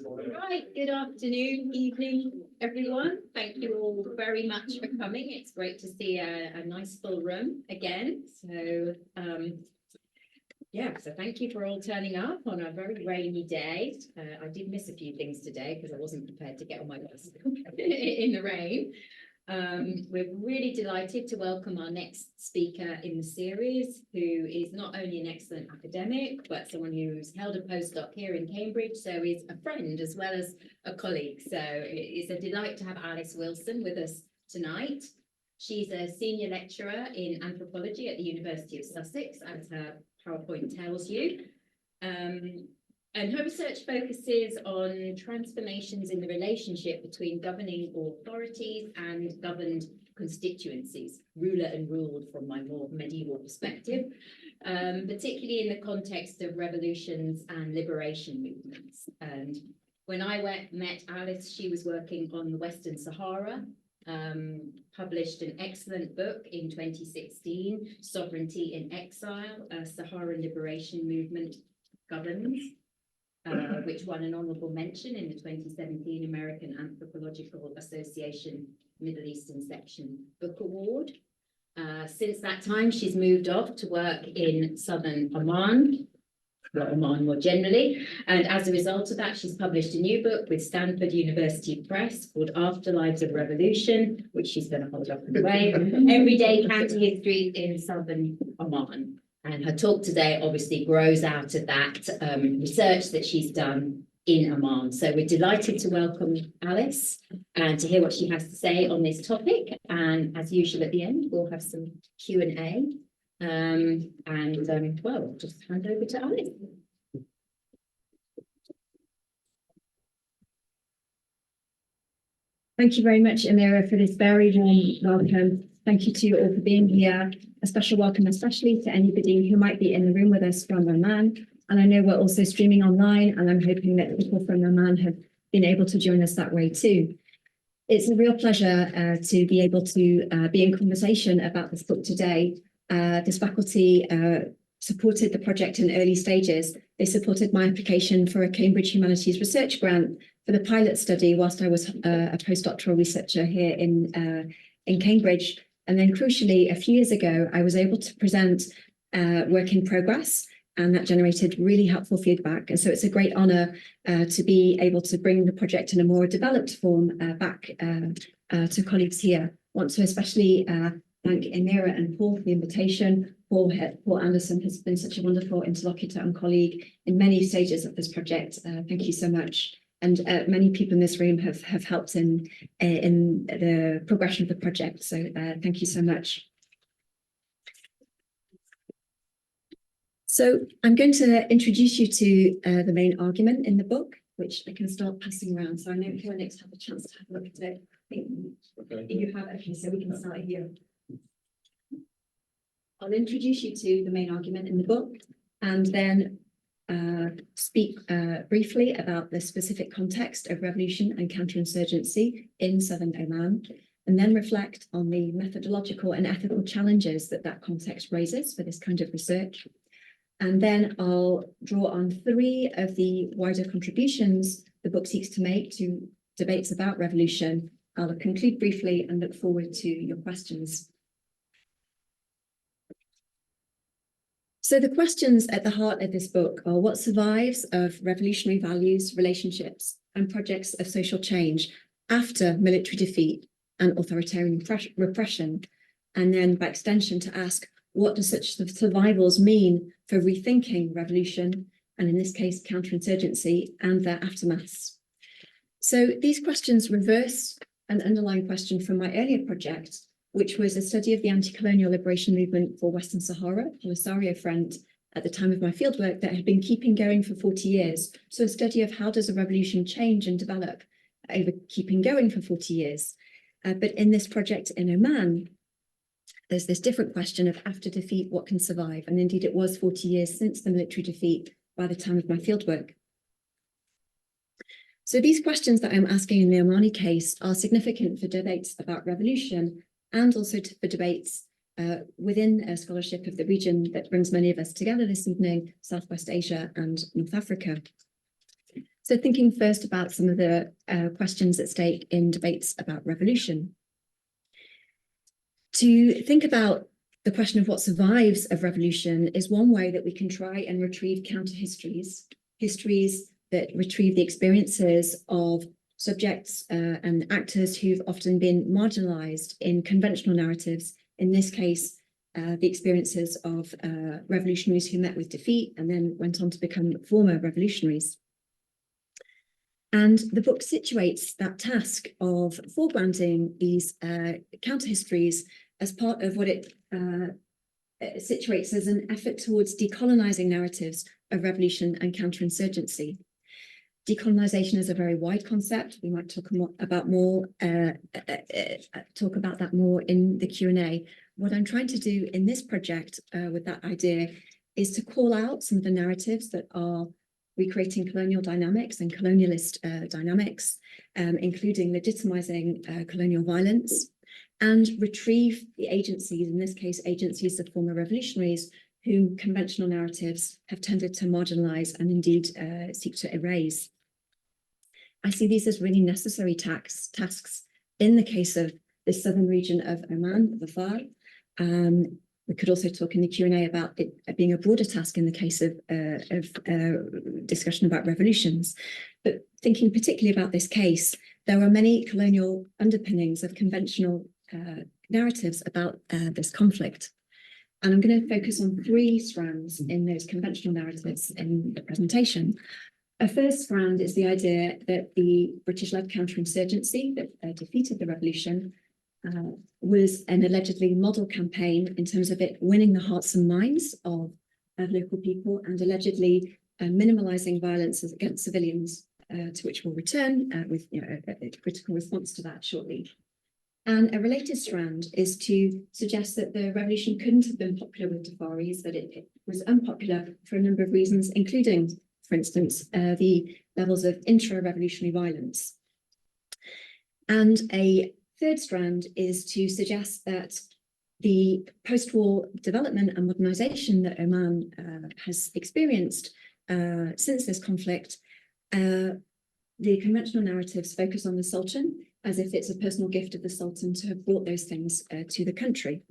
Right, good afternoon, evening, everyone. Thank you all very much for coming. It's great to see a nice full room again. So, so thank you for all turning up on a very rainy day. I did miss a few things today because I wasn't prepared to get on my bus in the rain. We're really delighted to welcome our next speaker in the series, who is not only an excellent academic, but someone who's held a postdoc here in Cambridge, so is a friend as well as a colleague. So it's a delight to have Alice Wilson with us tonight. She's a senior lecturer in anthropology at the University of Sussex, as her PowerPoint tells you. And her research focuses on transformations in the relationship between governing authorities and governed constituencies, ruler and ruled from my more medieval perspective, particularly in the context of revolutions and liberation movements. And when I met Alice, she was working on the Western Sahara, published an excellent book in 2016, Sovereignty in Exile, a Saharan Liberation Movement Governs, which won an honorable mention in the 2017 American Anthropological Association Middle Eastern Section Book Award. Since that time, she's moved off to work in southern Oman, or Oman more generally, and as a result of that, she's published a new book with Stanford University Press called Afterlives of Revolution, which she's going to hold up and wave, Everyday Counter-histories in Southern Oman. And her talk today obviously grows out of that research that she's done in Oman. So we're delighted to welcome Alice and to hear what she has to say on this topic. And as usual at the end, we'll have some Q&A. Well, just hand over to Alice. Thank you very much, Amira, for this very warm welcome. Thank you to you all for being here. A special welcome, especially to anybody who might be in the room with us from Oman. And I know we're also streaming online, and I'm hoping that people from Oman have been able to join us that way too. It's a real pleasure to be able to be in conversation about this book today. This faculty supported the project in early stages. They supported my application for a Cambridge Humanities Research Grant for the pilot study whilst I was a postdoctoral researcher here in Cambridge. And then crucially, a few years ago, I was able to present work in progress, and that generated really helpful feedback. And so it's a great honour to be able to bring the project in a more developed form back to colleagues here. I want to especially thank Amira and Paul for the invitation. Paul Anderson has been such a wonderful interlocutor and colleague in many stages of this project. Thank you so much. And many people in this room have helped in the progression of the project. So thank you so much. So I'm going to introduce you to the main argument in the book, which I can start passing around. So I know clinics have a chance to have a look at it. I think you have, okay, so we can start here. I'll introduce you to the main argument in the book, and then speak briefly about the specific context of revolution and counterinsurgency in southern Oman, and then reflect on the methodological and ethical challenges that that context raises for this kind of research. And then I'll draw on three of the wider contributions the book seeks to make to debates about revolution. I'll conclude briefly and look forward to your questions. So the questions at the heart of this book are what survives of revolutionary values, relationships, and projects of social change after military defeat and authoritarian repression, and then by extension to ask, what do such survivals mean for rethinking revolution, and in this case, counterinsurgency and their aftermaths? So these questions reverse an underlying question from my earlier project, which was a study of the anti-colonial liberation movement for Western Sahara, Polisario Front, at the time of my fieldwork that had been keeping going for 40 years. So a study of how does a revolution change and develop over keeping going for 40 years. But in this project in Oman, there's this different question of after defeat, what can survive? And indeed, it was 40 years since the military defeat by the time of my fieldwork. So these questions that I'm asking in the Omani case are significant for debates about revolution, and also for debates within a scholarship of the region that brings many of us together this evening, Southwest Asia and North Africa. So thinking first about some of the questions at stake in debates about revolution. To think about the question of what survives of revolution is one way that we can try and retrieve counter-histories, histories that retrieve the experiences of subjects and actors who've often been marginalized in conventional narratives. In this case, the experiences of revolutionaries who met with defeat and then went on to become former revolutionaries. And the book situates that task of foregrounding these counter-histories as part of what it situates as an effort towards decolonizing narratives of revolution and counterinsurgency. Decolonization is a very wide concept. We might talk about that more in the Q&A. What I'm trying to do in this project with that idea is to call out some of the narratives that are recreating colonial dynamics and colonialist dynamics, including legitimizing colonial violence, and retrieve the agencies, in this case, agencies of former revolutionaries, whom conventional narratives have tended to marginalize and indeed seek to erase. I see these as really necessary tasks in the case of the southern region of Oman, Dhufar. We could also talk in the Q&A about it being a broader task in the case of discussion about revolutions. But thinking particularly about this case, there are many colonial underpinnings of conventional narratives about this conflict. And I'm going to focus on three strands in those conventional narratives in the presentation. A first strand is the idea that the British-led counterinsurgency that defeated the revolution was an allegedly model campaign in terms of it winning the hearts and minds of local people and allegedly minimalizing violence against civilians, to which we'll return with a critical response to that shortly. And a related strand is to suggest that the revolution couldn't have been popular with Dhufaris, that it was unpopular for a number of reasons, including, for instance, the levels of intra-revolutionary violence. And a third strand is to suggest that the post-war development and modernization that Oman has experienced since this conflict, the conventional narratives focus on the Sultan as if it's a personal gift of the Sultan to have brought those things to the country.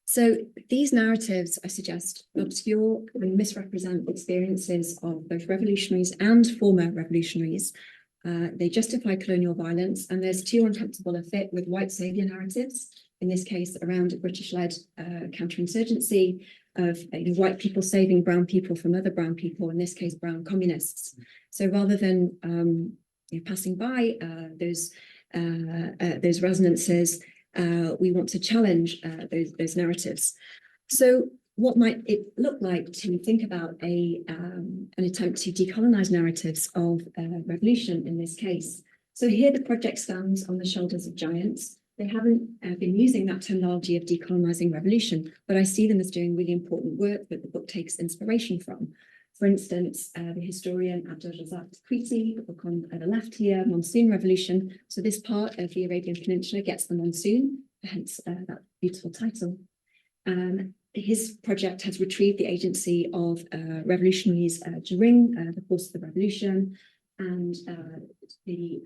So these narratives, I suggest, obscure and misrepresent experiences of both revolutionaries and former revolutionaries. They justify colonial violence, and there's too uncomfortable a fit with white savior narratives, in this case around a British-led counterinsurgency of white people saving brown people from other brown people, in this case brown communists. So rather than passing by those resonances, we want to challenge those narratives. So what might it look like to think about an attempt to decolonize narratives of revolution in this case? So here the project stands on the shoulders of giants. They haven't been using that terminology of decolonizing revolution, but I see them as doing really important work that the book takes inspiration from. For instance, the historian Abdul-Razak Tikriti, the book on the left here, Monsoon Revolution. So this part of the Arabian Peninsula gets the monsoon, hence that beautiful title. His project has retrieved the agency of revolutionaries during the course of the revolution, and these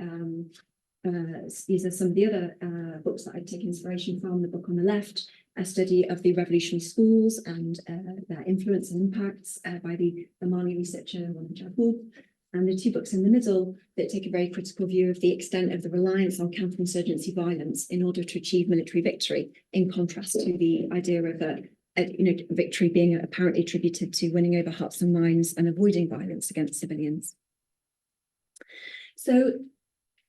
are some of the other books that I've taken inspiration from. The book on the left, a study of the revolutionary schools and their influence and impacts by the Omani researcher Mohammed Jabboub, and the two books in the middle that take a very critical view of the extent of the reliance on counterinsurgency violence in order to achieve military victory, in contrast to the idea of victory being apparently attributed to winning over hearts and minds and avoiding violence against civilians. So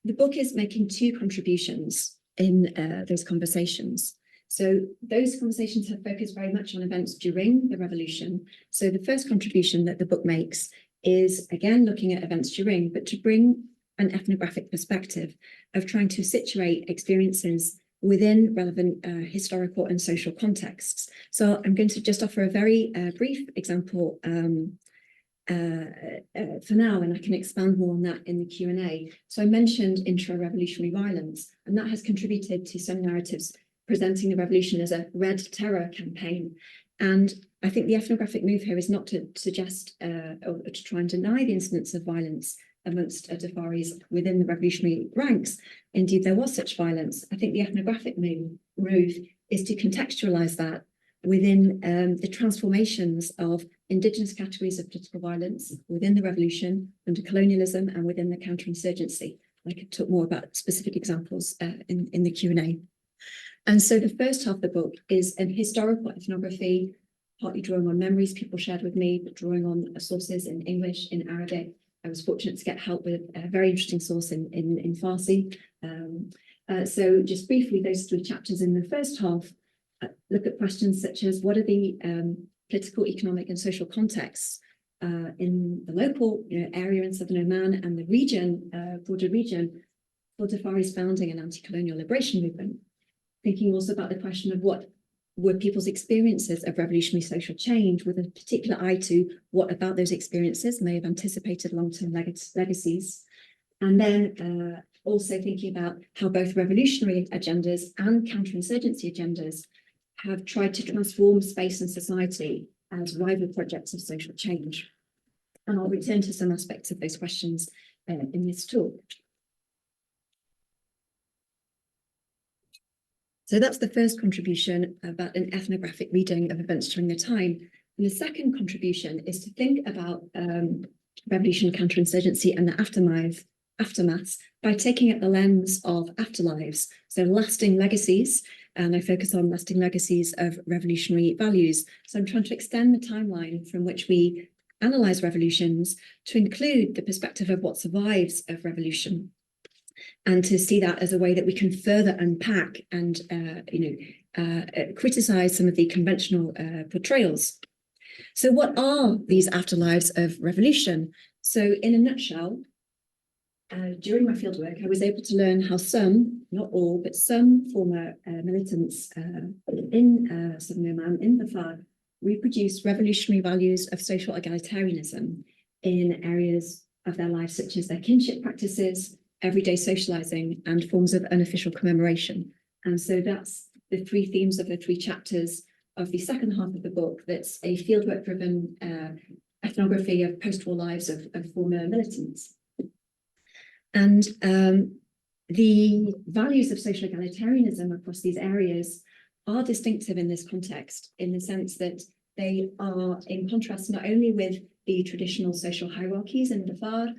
the book is making two contributions in those conversations. So those conversations have focused very much on events during the revolution. So the first contribution that the book makes is, again, looking at events during, but to bring an ethnographic perspective of trying to situate experiences within relevant historical and social contexts. So I'm going to just offer a very brief example for now, and I can expand more on that in the Q&A. So I mentioned intra-revolutionary violence, and that has contributed to some narratives presenting the revolution as a red terror campaign. And I think the ethnographic move here is not to suggest or to try and deny the incidence of violence amongst Dhufaris within the revolutionary ranks. Indeed, there was such violence. I think the ethnographic move is to contextualize that within the transformations of indigenous categories of political violence within the revolution, under colonialism, and within the counterinsurgency. I could talk more about specific examples in the Q&A. And so the first half of the book is an historical ethnography, partly drawing on memories people shared with me, but drawing on sources in English, in Arabic. I was fortunate to get help with a very interesting source in Farsi. So just briefly, those 3 chapters in the first half look at questions such as what are the political, economic, and social contexts in the local area in southern Oman and the region, broader region, for Dhufari's founding and anti-colonial liberation movement. Thinking also about the question of what were people's experiences of revolutionary social change, with a particular eye to what about those experiences may have anticipated long-term legacies. And then also thinking about how both revolutionary agendas and counterinsurgency agendas have tried to transform space and society as rival projects of social change. And I'll return to some aspects of those questions in this talk. So that's the first contribution about an ethnographic reading of events during the time. And the second contribution is to think about revolution, counterinsurgency, and the aftermaths by taking up the lens of afterlives, so lasting legacies. And I focus on lasting legacies of revolutionary values. So I'm trying to extend the timeline from which we analyse revolutions to include the perspective of what survives of revolution, and to see that as a way that we can further unpack and criticise some of the conventional portrayals. So what are these afterlives of revolution? So in a nutshell, during my fieldwork, I was able to learn how some, not all, but some former militants in southern Oman, in Dhufar, reproduce revolutionary values of social egalitarianism in areas of their lives, such as their kinship practices, everyday socializing, and forms of unofficial commemoration. And so that's the 3 themes of the 3 chapters of the second half of the book. That's a fieldwork-driven ethnography of post-war lives of former militants. And the values of social egalitarianism across these areas are distinctive in this context, in the sense that they are in contrast not only with the traditional social hierarchies in Dhufar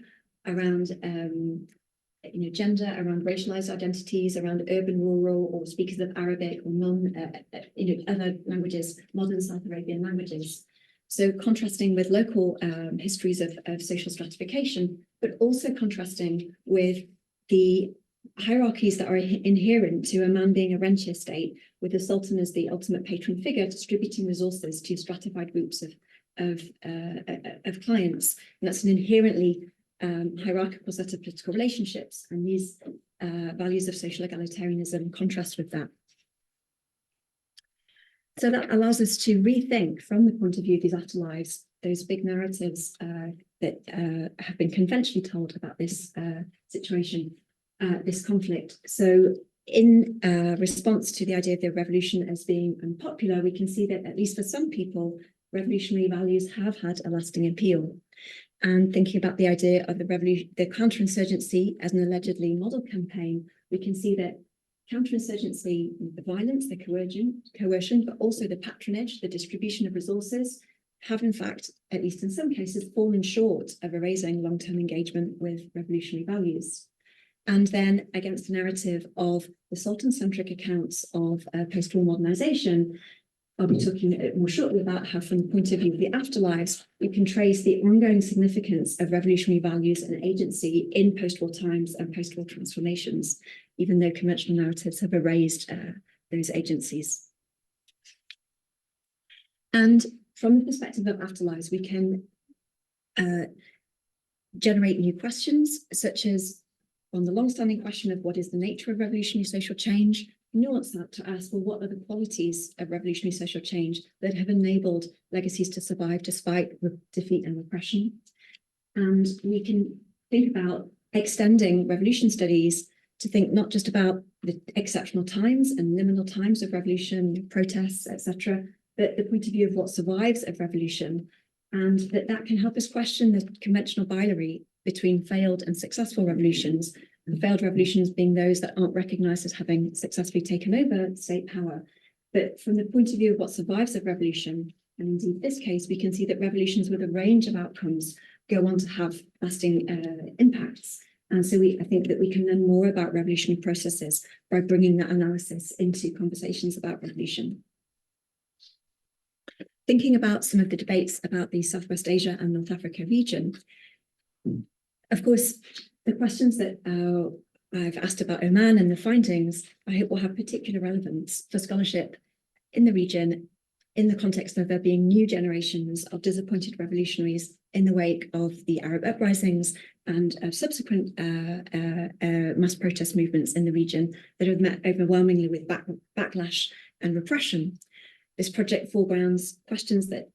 around gender, around racialized identities, around urban, rural, or speakers of Arabic or other languages, modern South Arabian languages. So contrasting with local histories of social stratification, but also contrasting with the hierarchies that are inherent to Oman being a rentier state, with the Sultan as the ultimate patron figure, distributing resources to stratified groups of clients. And that's an inherently hierarchical set of political relationships, and these values of social egalitarianism contrast with that. So that allows us to rethink, from the point of view of these afterlives, those big narratives that have been conventionally told about this situation, this conflict. So in response to the idea of the revolution as being unpopular, we can see that, at least for some people, revolutionary values have had a lasting appeal. And thinking about the idea of the counterinsurgency as an allegedly model campaign, we can see that counterinsurgency, the violence, the coercion, but also the patronage, the distribution of resources, have in fact, at least in some cases, fallen short of erasing long-term engagement with revolutionary values. And then against the narrative of the Sultan-centric accounts of post-war modernisation, I'll be talking more shortly about how, from the point of view of the afterlives, we can trace the ongoing significance of revolutionary values and agency in post-war times and post-war transformations, even though conventional narratives have erased those agencies. And from the perspective of afterlives, we can generate new questions, such as on the long-standing question of what is the nature of revolutionary social change, nuance that to ask, well, what are the qualities of revolutionary social change that have enabled legacies to survive despite defeat and repression? And we can think about extending revolution studies to think not just about the exceptional times and liminal times of revolution, protests, etc., but the point of view of what survives of revolution, and that can help us question the conventional binary between failed and successful revolutions, and failed revolutions being those that aren't recognized as having successfully taken over state power. But from the point of view of what survives of revolution, and indeed this case, we can see that revolutions with a range of outcomes go on to have lasting impacts. And so I think that we can learn more about revolutionary processes by bringing that analysis into conversations about revolution. Thinking about some of the debates about the Southwest Asia and North Africa region, of course, the questions that I've asked about Oman and the findings, I hope will have particular relevance for scholarship in the region, in the context of there being new generations of disappointed revolutionaries in the wake of the Arab uprisings and subsequent mass protest movements in the region that have met overwhelmingly with backlash and repression. This project foregrounds questions that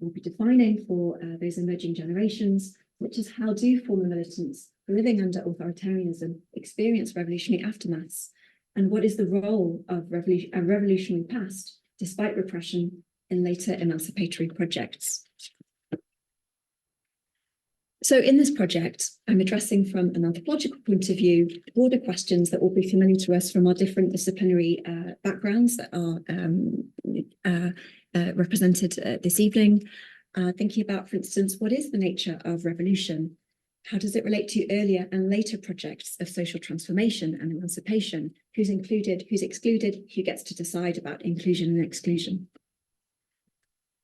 will be defining for those emerging generations, which is how do former militants living under authoritarianism experience revolutionary aftermaths? And what is the role of a revolutionary past, despite repression, in later emancipatory projects? So in this project, I'm addressing from an anthropological point of view, broader questions that will be familiar to us from our different disciplinary backgrounds that are represented this evening. Thinking about, for instance, what is the nature of revolution? How does it relate to earlier and later projects of social transformation and emancipation? Who's included, who's excluded, who gets to decide about inclusion and exclusion?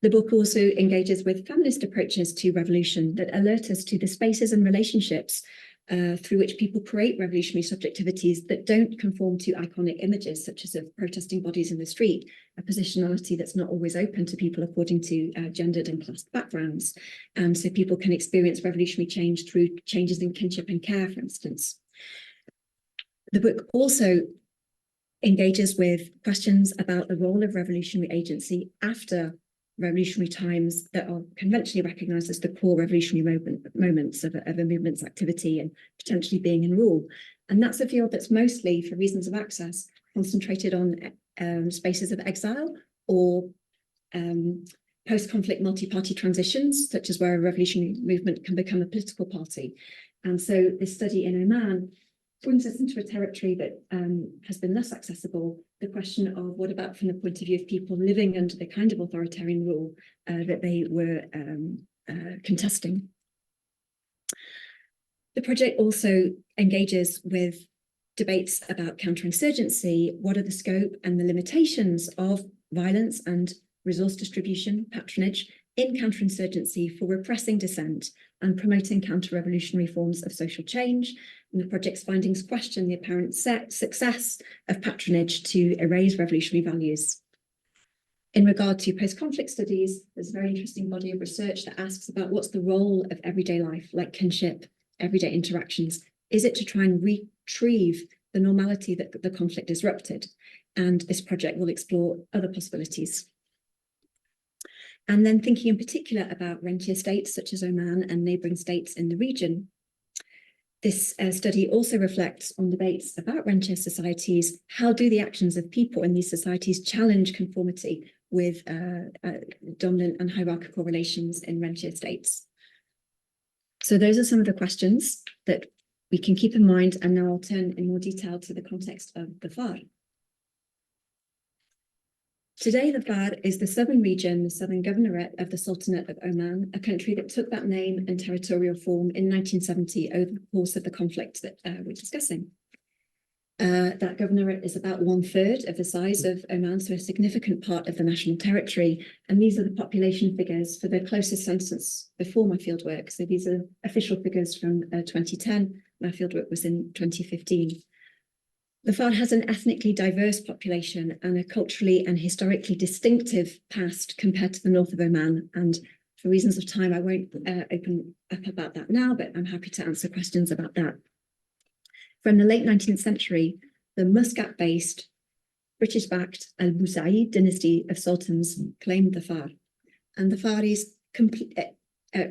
The book also engages with feminist approaches to revolution that alert us to the spaces and relationships through which people create revolutionary subjectivities that don't conform to iconic images, such as of protesting bodies in the street, a positionality that's not always open to people according to gendered and classed backgrounds. And so people can experience revolutionary change through changes in kinship and care, for instance. The book also engages with questions about the role of revolutionary agency after revolutionary times that are conventionally recognised as the core revolutionary moments of a movement's activity and potentially being in rule. And that's a field that's mostly, for reasons of access, concentrated on spaces of exile or post-conflict multi-party transitions, such as where a revolutionary movement can become a political party. And so this study in Oman brings us into a territory that has been less accessible, the question of what about from the point of view of people living under the kind of authoritarian rule that they were contesting. The project also engages with debates about counterinsurgency. What are the scope and the limitations of violence and resource distribution, patronage, in counterinsurgency for repressing dissent and promoting counter-revolutionary forms of social change? And the project's findings question the apparent success of patronage to erase revolutionary values. In regard to post-conflict studies, there's a very interesting body of research that asks about what's the role of everyday life, like kinship, everyday interactions. Is it to try and retrieve the normality that the conflict disrupted? And this project will explore other possibilities. And then thinking in particular about rentier states such as Oman and neighbouring states in the region, this study also reflects on debates about rentier societies. How do the actions of people in these societies challenge conformity with dominant and hierarchical relations in rentier states? So those are some of the questions that we can keep in mind, and now I'll turn in more detail to the context of Dhufar. Today, Dhufar is the southern region, the southern governorate of the Sultanate of Oman, a country that took that name and territorial form in 1970 over the course of the conflict that we're discussing. That governorate is about 1/3 of the size of Oman, so a significant part of the national territory. And these are the population figures for the closest census before my fieldwork. So these are official figures from 2010. My fieldwork was in 2015. Dhufar has an ethnically diverse population and a culturally and historically distinctive past compared to the north of Oman. And for reasons of time, I won't open up about that now, but I'm happy to answer questions about that. From the late 19th century, the Muscat-based, British-backed Al-Busaid dynasty of sultans claimed Dhufar. And the Faris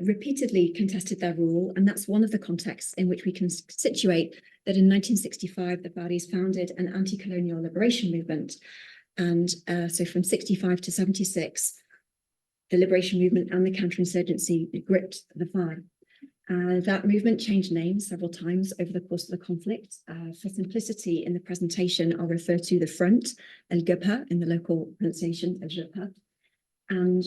repeatedly contested their rule, and that's one of the contexts in which we can situate that in 1965, the Faris founded an anti-colonial liberation movement And so from 65 to 76, the liberation movement and the counterinsurgency gripped the fire. That movement changed names several times over the course of the conflict. For simplicity in the presentation, I'll refer to the front, El Gabha, in the local pronunciation, El Gabha. And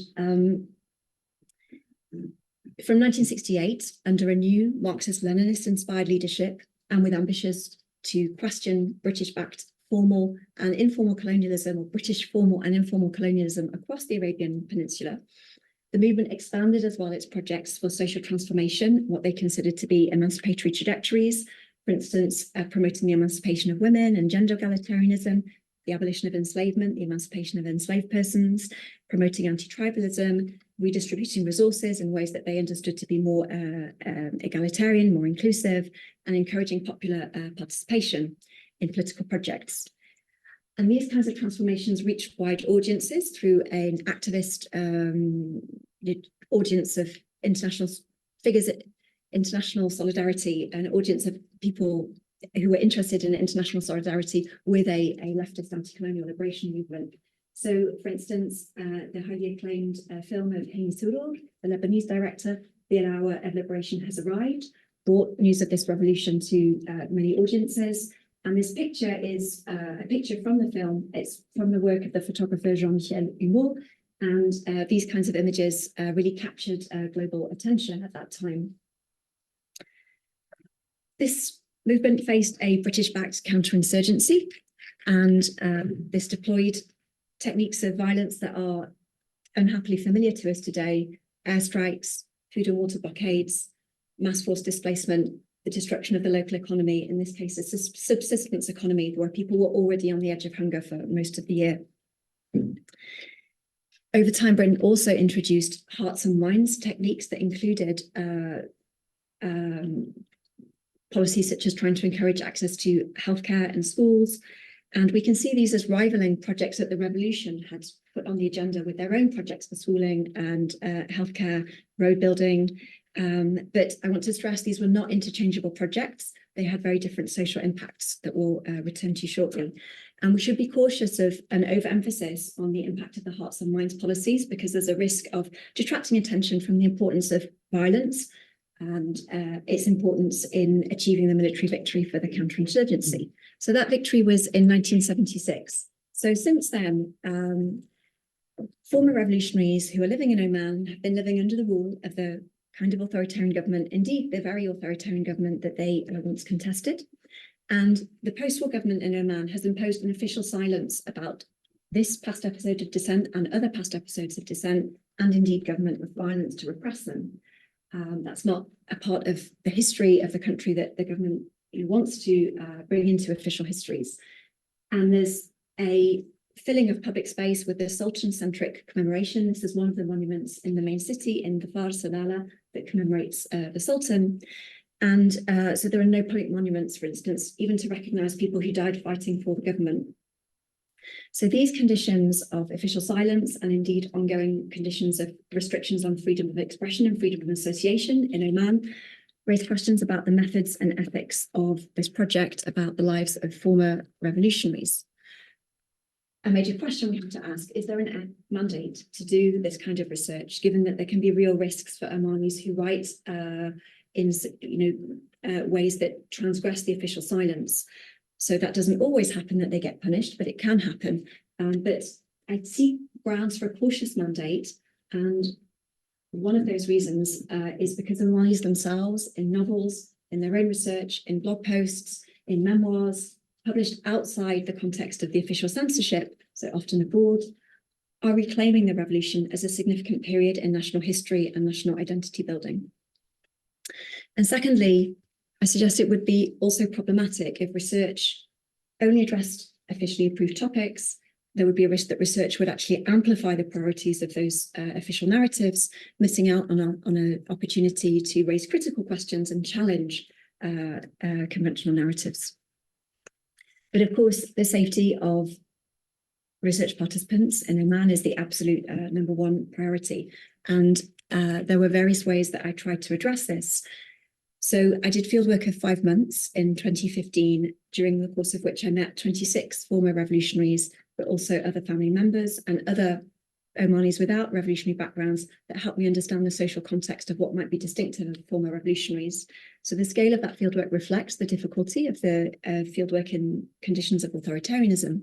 from 1968, under a new Marxist-Leninist-inspired leadership, and with ambitions to question British-backed formal and informal colonialism, or British formal and informal colonialism across the Arabian Peninsula, the movement expanded as well its projects for social transformation, what they considered to be emancipatory trajectories, for instance, promoting the emancipation of women and gender egalitarianism, the abolition of enslavement, the emancipation of enslaved persons, promoting anti-tribalism, redistributing resources in ways that they understood to be more egalitarian, more inclusive, and encouraging popular participation in political projects. And these kinds of transformations reach wide audiences through an activist audience of international figures, international solidarity, an audience of people who were interested in international solidarity with a leftist anti-colonial liberation movement. So, for instance, the highly acclaimed film of Hani Surur, the Lebanese director, The Hour of Liberation Has Arrived, brought news of this revolution to many audiences. And this picture is a picture from the film. It's from the work of the photographer Jean-Michel Humeau. And these kinds of images really captured global attention at that time. This movement faced a British-backed counterinsurgency, and this deployed techniques of violence that are unhappily familiar to us today: airstrikes, food and water blockades, mass forced displacement, the destruction of the local economy, in this case, a subsistence economy where people were already on the edge of hunger for most of the year. Over time, Britain also introduced hearts and minds techniques that included policies such as trying to encourage access to healthcare and schools. And we can see these as rivaling projects that the revolution had put on the agenda with their own projects for schooling and healthcare, road building. But I want to stress these were not interchangeable projects. They had very different social impacts that we'll return to shortly. And we should be cautious of an overemphasis on the impact of the hearts and minds policies, because there's a risk of detracting attention from the importance of violence and its importance in achieving the military victory for the counterinsurgency. So that victory was in 1976. So since then, former revolutionaries who are living in Oman have been living under the rule of the kind of authoritarian government, indeed the very authoritarian government that they once contested. And the post-war government in Oman has imposed an official silence about this past episode of dissent and other past episodes of dissent, and indeed government with violence to repress them. That's not a part of the history of the country that the government wants to bring into official histories. And there's a filling of public space with the Sultan-centric commemoration. This is one of the monuments in the main city in Dhufar that commemorates the Sultan. And so there are no public monuments, for instance, even to recognize people who died fighting for the government. So these conditions of official silence, and indeed ongoing conditions of restrictions on freedom of expression and freedom of association in Oman, raise questions about the methods and ethics of this project, about the lives of former revolutionaries. A major question we have to ask: is there a mandate to do this kind of research, given that there can be real risks for Omanis who write in ways that transgress the official silence? So that doesn't always happen that they get punished, but it can happen. But I see grounds for a cautious mandate, and one of those reasons is because Omanis themselves, in novels, in their own research, in blog posts, in memoirs, published outside the context of the official censorship, so often abroad, are reclaiming the revolution as a significant period in national history and national identity building. And secondly, I suggest it would be also problematic if research only addressed officially approved topics. There would be a risk that research would actually amplify the priorities of those official narratives, missing out on an opportunity to raise critical questions and challenge conventional narratives. But of course, the safety of research participants in Oman is the absolute number one priority. And there were various ways that I tried to address this. So I did fieldwork of 5 months in 2015, during the course of which I met 26 former revolutionaries but also other family members and other Omanis without revolutionary backgrounds that helped me understand the social context of what might be distinctive of former revolutionaries. So the scale of that fieldwork reflects the difficulty of the fieldwork in conditions of authoritarianism.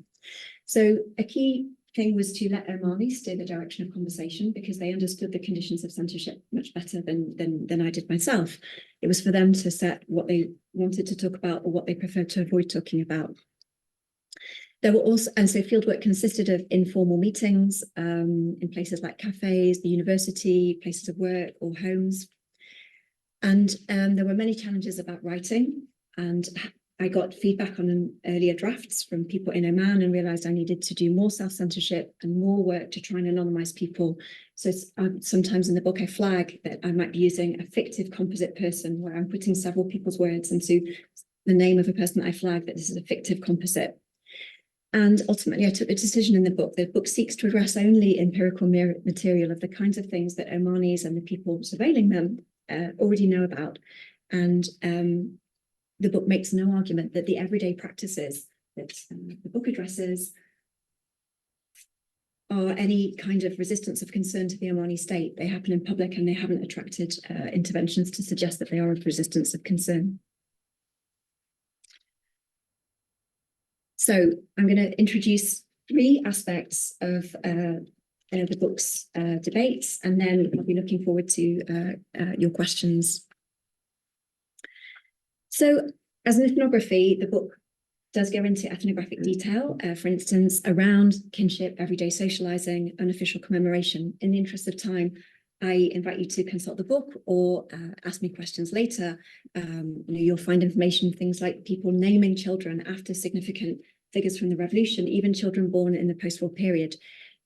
So a key thing was to let Omanis steer the direction of conversation because they understood the conditions of censorship much better than I did myself. It was for them to set what they wanted to talk about or what they preferred to avoid talking about. There were also, and so fieldwork consisted of informal meetings in places like cafes, the university, places of work, or homes. And there were many challenges about writing. And I got feedback on earlier drafts from people in Oman and realized I needed to do more self-censorship and more work to try and anonymize people. So sometimes in the book, I flag that I might be using a fictive composite person where I'm putting several people's words into the name of a person that I flag that this is a fictive composite. And ultimately, I took a decision in the book. The book seeks to address only empirical material of the kinds of things that Omanis and the people surveilling them already know about. And the book makes no argument that the everyday practices that the book addresses are any kind of resistance of concern to the Omani state. They happen in public and they haven't attracted interventions to suggest that they are of resistance of concern. So I'm going to introduce three aspects of the book's debates, and then I'll be looking forward to your questions. So as an ethnography, the book does go into ethnographic detail, for instance, around kinship, everyday socializing, unofficial commemoration. In the interest of time, I invite you to consult the book or ask me questions later. You'll find information, things like people naming children after significant figures from the revolution, even children born in the post-war period.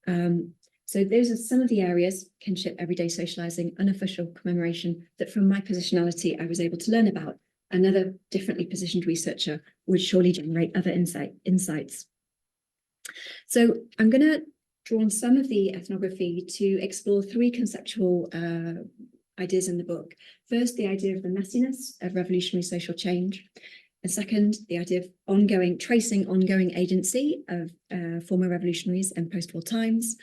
So those are some of the areas, kinship, everyday socializing, unofficial commemoration, that from my positionality, I was able to learn about. Another differently positioned researcher would surely generate other insights. So I'm going to draw on some of the ethnography to explore three conceptual ideas in the book. First, the idea of the messiness of revolutionary social change. And second, the idea of tracing ongoing agency of former revolutionaries in post-war times,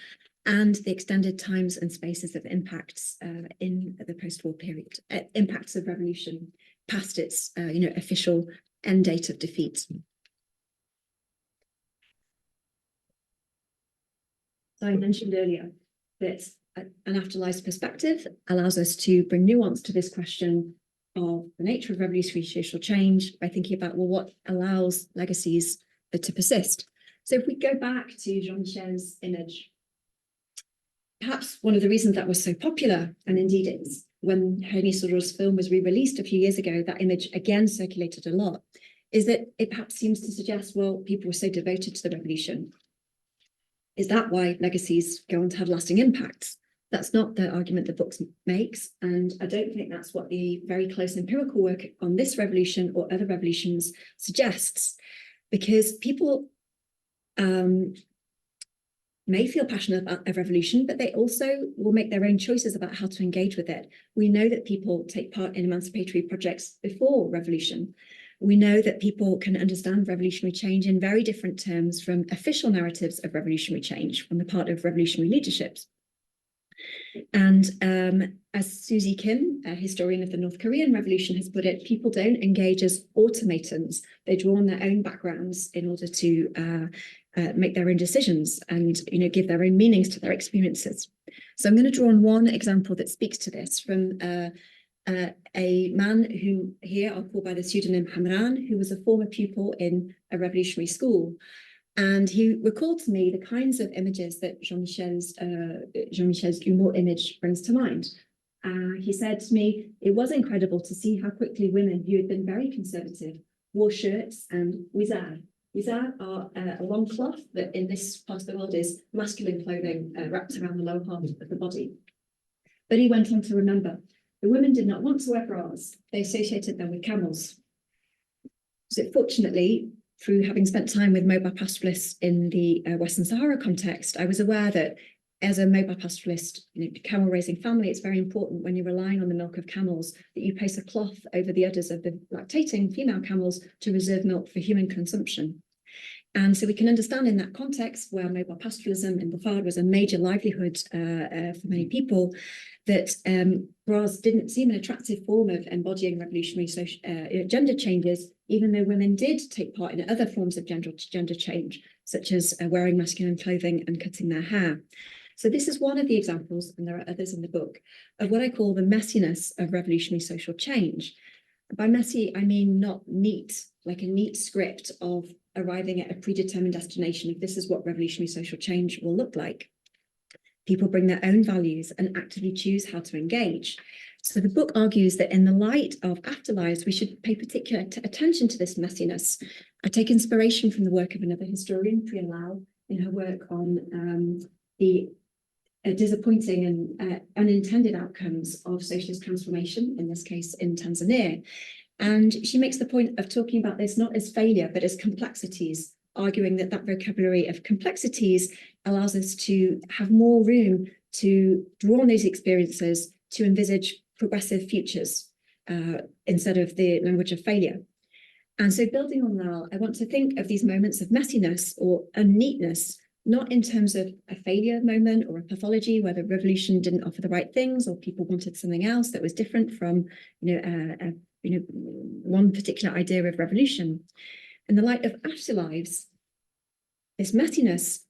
and the extended times and spaces of impacts in the post-war period, impacts of revolution past its official end date of defeat. So I mentioned earlier that an afterlives perspective allows us to bring nuance to this question of the nature of revolutionary social change by thinking about, well, what allows legacies to persist? So if we go back to Jean-Michel's image, perhaps one of the reasons that was so popular, and indeed it's when Henry Soro's film was re-released a few years ago, that image again circulated a lot, is that it perhaps seems to suggest, well, people were so devoted to the revolution. Is that why legacies go on to have lasting impacts? That's not the argument the book makes, and I don't think that's what the very close empirical work on this revolution or other revolutions suggests, because people may feel passionate about a revolution, but they also will make their own choices about how to engage with it. We know that people take part in emancipatory projects before revolution. We know that people can understand revolutionary change in very different terms from official narratives of revolutionary change on the part of revolutionary leaderships. And as Susie Kim, a historian of the North Korean Revolution, has put it, people don't engage as automatons. They draw on their own backgrounds in order to make their own decisions and give their own meanings to their experiences. So I'm going to draw on one example that speaks to this from a man who here I'll call by the pseudonym Hamran, who was a former pupil in a revolutionary school. And he recalled to me the kinds of images that Jean-Michel's humour image brings to mind. He said to me, it was incredible to see how quickly women who had been very conservative wore shirts and wizard. Wizard are a long cloth that in this part of the world is masculine clothing wrapped around the lower half of the body. But he went on to remember, the women did not want to wear bras. They associated them with camels. So fortunately, through having spent time with mobile pastoralists in the Western Sahara context, I was aware that as a mobile pastoralist, camel raising family, it's very important when you're relying on the milk of camels that you place a cloth over the udders of the lactating female camels to reserve milk for human consumption. And so we can understand in that context where mobile pastoralism in Dhufar was a major livelihood for many people, that bras didn't seem an attractive form of embodying revolutionary gender changes, even though women did take part in other forms of gender change, such as wearing masculine clothing and cutting their hair. So this is one of the examples, and there are others in the book, of what I call the messiness of revolutionary social change. By messy, I mean not neat, like a neat script of arriving at a predetermined destination of this is what revolutionary social change will look like. People bring their own values and actively choose how to engage. So the book argues that in the light of Afterlives, we should pay particular attention to this messiness. I take inspiration from the work of another historian, Priya Lal, in her work on the disappointing and unintended outcomes of socialist transformation, in this case in Tanzania. And she makes the point of talking about this not as failure, but as complexities, arguing that that vocabulary of complexities allows us to have more room to draw on those experiences to envisage progressive futures instead of the language of failure. And so building on that, I want to think of these moments of messiness or unneatness, not in terms of a failure moment or a pathology where the revolution didn't offer the right things or people wanted something else that was different from one particular idea of revolution. In the light of Afterlives, this messiness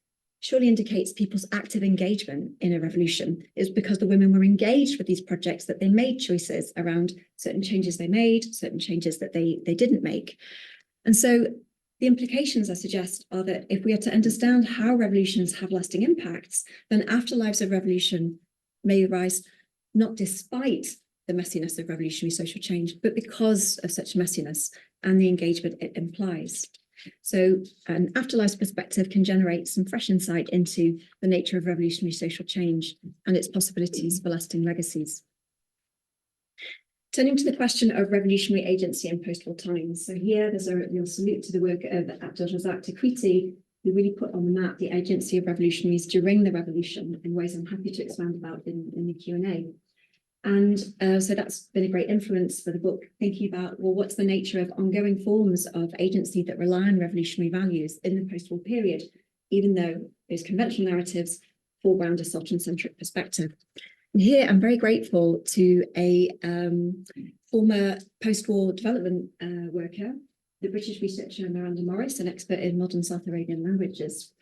surely indicates people's active engagement in a revolution. It's because the women were engaged with these projects that they made choices around certain changes they made, certain changes that they didn't make. And so the implications, I suggest, are that if we are to understand how revolutions have lasting impacts, then Afterlives of Revolution may arise not despite the messiness of revolutionary social change, but because of such messiness and the engagement it implies. So an Afterlives perspective can generate some fresh insight into the nature of revolutionary social change and its possibilities for lasting legacies. Turning to the question of revolutionary agency in post-war times. So here there's a real salute to the work of Abdul-Razak Takriti, who really put on the map the agency of revolutionaries during the revolution in ways I'm happy to expand about in the Q&A. And so that's been a great influence for the book, thinking about, well, what's the nature of ongoing forms of agency that rely on revolutionary values in the post-war period, even though those conventional narratives foreground a Sultan-centric perspective. And here I'm very grateful to a former post-war development worker, the British researcher Miranda Morris, an expert in modern South Arabian languages.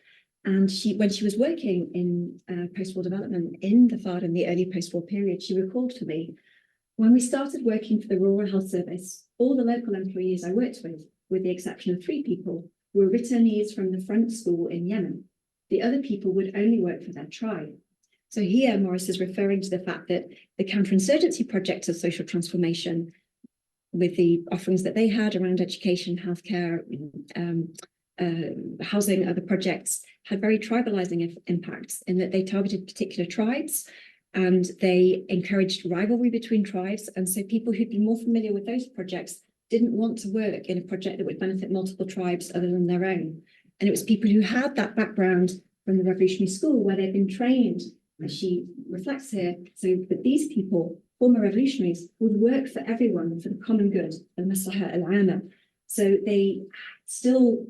And when she was working in post-war development in Dhufar in the early post-war period, she recalled for me, when we started working for the Rural Health Service, all the local employees I worked with the exception of 3 people, were returnees from the front school in Yemen. The other people would only work for their tribe. So here, Morris is referring to the fact that the counterinsurgency project of social transformation, with the offerings that they had around education, healthcare, housing, other projects, had very tribalizing impacts in that they targeted particular tribes and they encouraged rivalry between tribes. And so people who'd been more familiar with those projects didn't want to work in a project that would benefit multiple tribes other than their own. And it was people who had that background from the revolutionary school where they'd been trained, as she reflects here, so that these people, former revolutionaries, would work for everyone for the common good, the maslaha al-'amma. So they still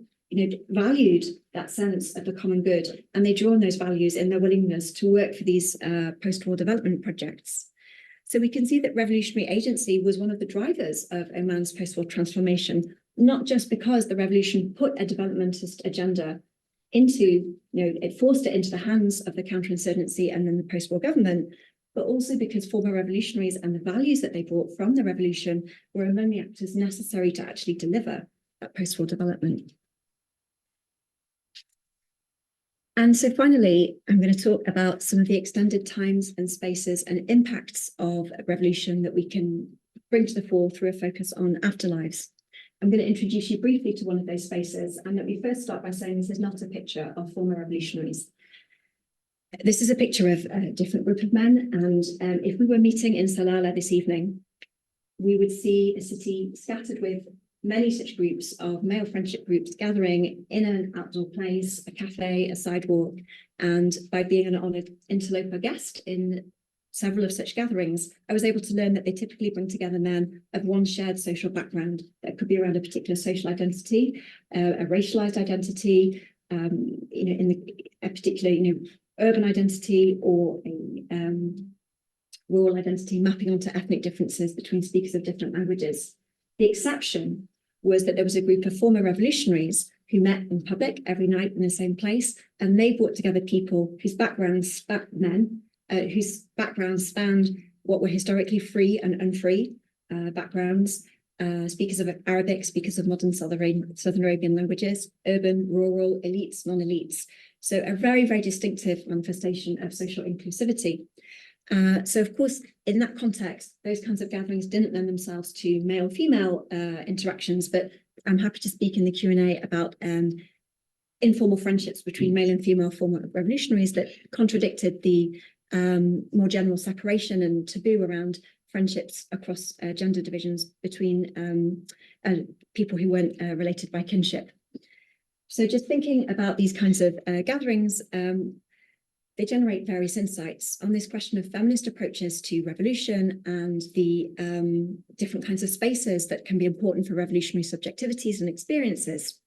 valued that sense of the common good, and they draw on those values in their willingness to work for these post-war development projects. So we can see that revolutionary agency was one of the drivers of Oman's post-war transformation, not just because the revolution put a developmentist agenda into, it forced it into the hands of the counterinsurgency and then the post-war government, but also because former revolutionaries and the values that they brought from the revolution were among the actors necessary to actually deliver that post-war development. And so finally, I'm going to talk about some of the extended times and spaces and impacts of revolution that we can bring to the fore through a focus on afterlives. I'm going to introduce you briefly to one of those spaces, and let me first start by saying this is not a picture of former revolutionaries. This is a picture of a different group of men, and if we were meeting in Salalah this evening, we would see a city scattered with many such groups of male friendship groups gathering in an outdoor place, a cafe, a sidewalk, and by being an honoured interloper guest in several of such gatherings, I was able to learn that they typically bring together men of one shared social background that could be around a particular social identity, a racialized identity, a particular, urban identity, or a rural identity mapping onto ethnic differences between speakers of different languages. The exception was that there was a group of former revolutionaries who met in public every night in the same place, and they brought together people whose backgrounds spanned what were historically free and unfree backgrounds, speakers of Arabic, speakers of modern Southern Arabian languages, urban, rural, elites, non-elites. So a very, very distinctive manifestation of social inclusivity. So, of course, in that context, those kinds of gatherings didn't lend themselves to male-female interactions, but I'm happy to speak in the Q&A about informal friendships between male and female former revolutionaries that contradicted the more general separation and taboo around friendships across gender divisions between people who weren't related by kinship. So just thinking about these kinds of gatherings, they generate various insights on this question of feminist approaches to revolution and the different kinds of spaces that can be important for revolutionary subjectivities and experiences.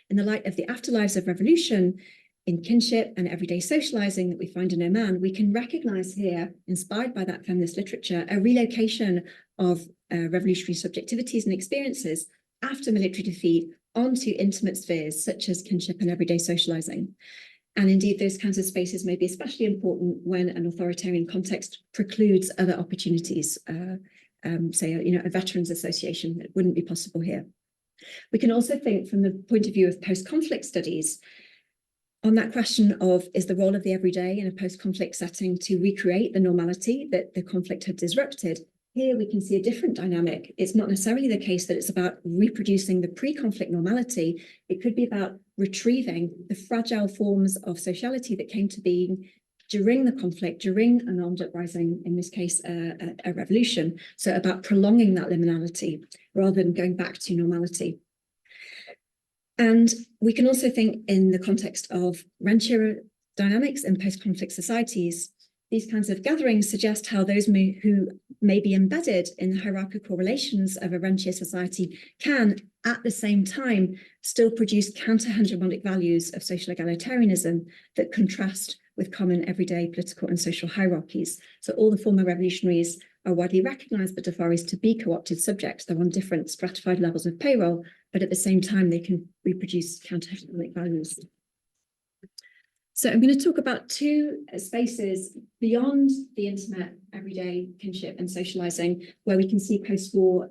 In the light of the Afterlives of Revolution, in kinship and everyday socializing that we find in Oman, we can recognize here, inspired by that feminist literature, a relocation of revolutionary subjectivities and experiences after military defeat onto intimate spheres such as kinship and everyday socializing. And indeed, those kinds of spaces may be especially important when an authoritarian context precludes other opportunities, say, a veterans association that wouldn't be possible here. We can also think from the point of view of post-conflict studies on that question of, is the role of the everyday in a post-conflict setting to recreate the normality that the conflict had disrupted? Here we can see a different dynamic. It's not necessarily the case that it's about reproducing the pre-conflict normality. It could be about retrieving the fragile forms of sociality that came to being during the conflict, during an armed uprising, in this case, a revolution. So about prolonging that liminality rather than going back to normality. And we can also think in the context of rentier dynamics in post-conflict societies. These kinds of gatherings suggest how those who may be embedded in the hierarchical relations of a rentier society can, at the same time, still produce counter-hegemonic values of social egalitarianism that contrast with common everyday political and social hierarchies. So all the former revolutionaries are widely recognized by Dhufaris to be co-opted subjects. They're on different stratified levels of payroll, but at the same time, they can reproduce counter-hegemonic values. So I'm going to talk about two spaces beyond the intimate, everyday kinship and socializing, where we can see post-war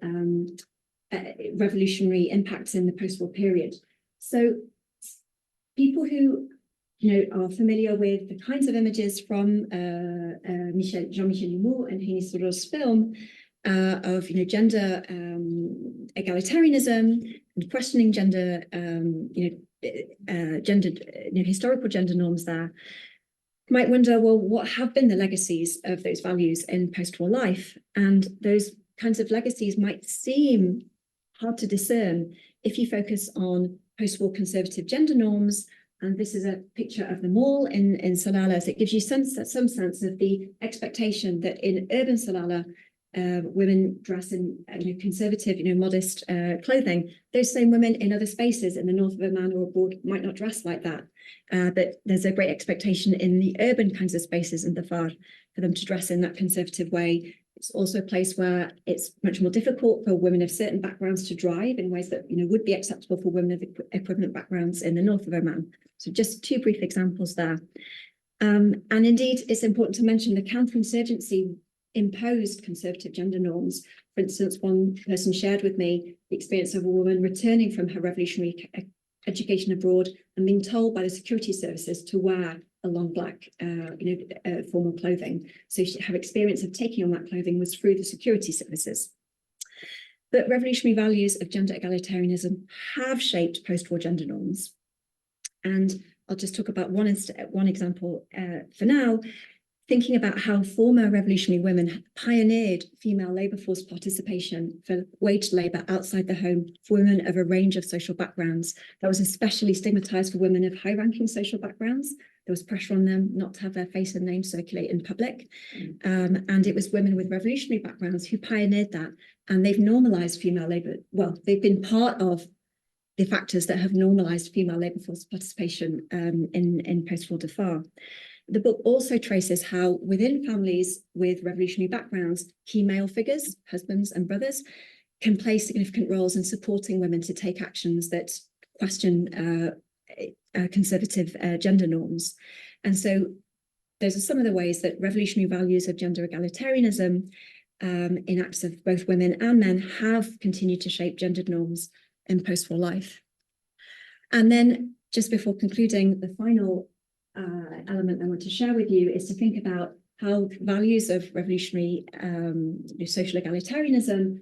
revolutionary impacts in the post-war period. So people who are familiar with the kinds of images from Jean-Michel Humour and Heini Soros's film of gender egalitarianism and questioning gender historical gender norms there, might wonder, well, what have been the legacies of those values in post-war life? And those kinds of legacies might seem hard to discern if you focus on post-war conservative gender norms. And this is a picture of them all in Salalah. So it gives you some sense of the expectation that in urban Salalah, women dress in conservative, modest clothing. Those same women in other spaces in the north of Oman or abroad might not dress like that. But there's a great expectation in the urban kinds of spaces in Dhufar for them to dress in that conservative way. It's also a place where it's much more difficult for women of certain backgrounds to drive in ways that would be acceptable for women of equivalent backgrounds in the north of Oman. So just two brief examples there. And indeed, it's important to mention the counterinsurgency imposed conservative gender norms. For instance, one person shared with me the experience of a woman returning from her revolutionary education abroad and being told by the security services to wear a long black, formal clothing. So her experience of taking on that clothing was through the security services. But revolutionary values of gender egalitarianism have shaped post-war gender norms. And I'll just talk about one example for now, thinking about how former revolutionary women pioneered female labour force participation for wage labour outside the home for women of a range of social backgrounds. That was especially stigmatised for women of high-ranking social backgrounds, There was pressure on them not to have their face and name circulate in public. And it was women with revolutionary backgrounds who pioneered that. And they've normalized female labour. Well, they've been part of the factors that have normalized female labour force participation in post-war Dhufar. The book also traces how within families with revolutionary backgrounds, key male figures, husbands and brothers, can play significant roles in supporting women to take actions that question conservative gender norms. And so those are some of the ways that revolutionary values of gender egalitarianism in acts of both women and men have continued to shape gendered norms in post-war life. And then just before concluding, the final element I want to share with you is to think about how values of revolutionary social egalitarianism,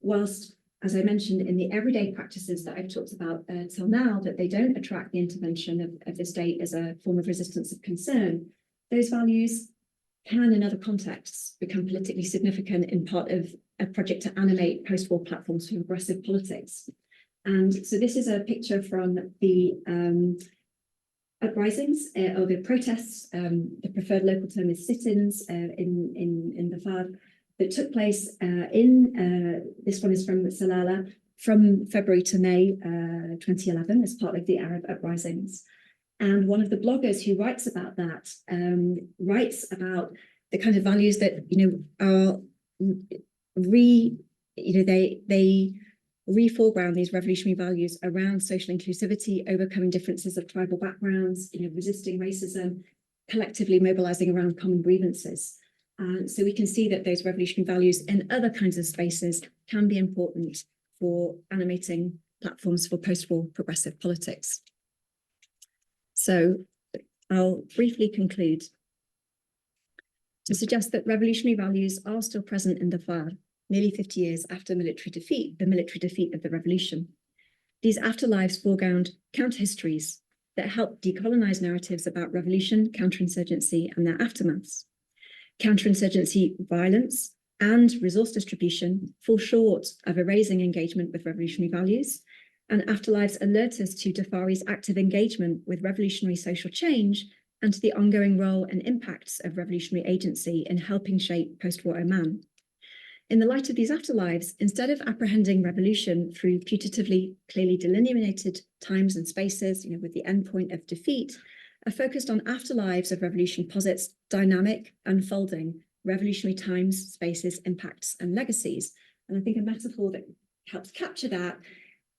whilst, as I mentioned, in the everyday practices that I've talked about till now, that they don't attract the intervention of the state as a form of resistance of concern, those values can, in other contexts, become politically significant in part of a project to animate post-war platforms for aggressive politics. And so this is a picture from the uprisings or the protests, the preferred local term is sit-ins in the Dhufar, that took place this one is from Salalah, from February to May 2011 as part of the Arab uprisings. And one of the bloggers who writes about that writes about the kind of values that, are they re-foreground these revolutionary values around social inclusivity, overcoming differences of tribal backgrounds, resisting racism, collectively mobilizing around common grievances. So we can see that those revolutionary values in other kinds of spaces can be important for animating platforms for post-war progressive politics. So I'll briefly conclude to suggest that revolutionary values are still present in Dhufar, nearly 50 years after the military defeat of the revolution. These afterlives foreground counter-histories that help decolonize narratives about revolution, counterinsurgency, and their aftermaths. Counterinsurgency violence and resource distribution fall short of erasing engagement with revolutionary values, and afterlives alert us to Dhufari's active engagement with revolutionary social change and to the ongoing role and impacts of revolutionary agency in helping shape post-war Oman. In the light of these afterlives, instead of apprehending revolution through putatively clearly delineated times and spaces, with the endpoint of defeat, a focus on afterlives of revolution posits dynamic, unfolding, revolutionary times, spaces, impacts, and legacies. And I think a metaphor that helps capture that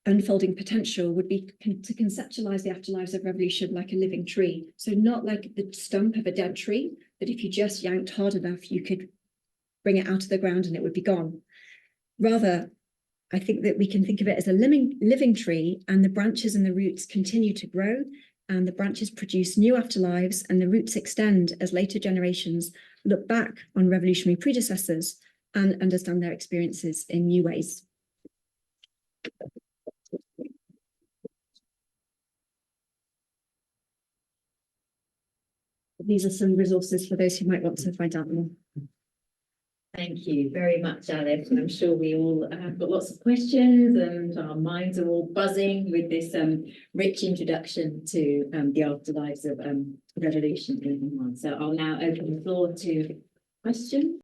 unfolding potential would be to conceptualize the afterlives of revolution like a living tree. So not like the stump of a dead tree, that if you just yanked hard enough, you could bring it out of the ground and it would be gone. Rather, I think that we can think of it as a living tree, and the branches and the roots continue to grow, and the branches produce new afterlives, and the roots extend as later generations look back on revolutionary predecessors and understand their experiences in new ways. These are some resources for those who might want to find out more. Thank you very much, Alice. And I'm sure we all have got lots of questions, and our minds are all buzzing with this rich introduction to the afterlives of revolution in Oman. So I'll now open the floor to questions.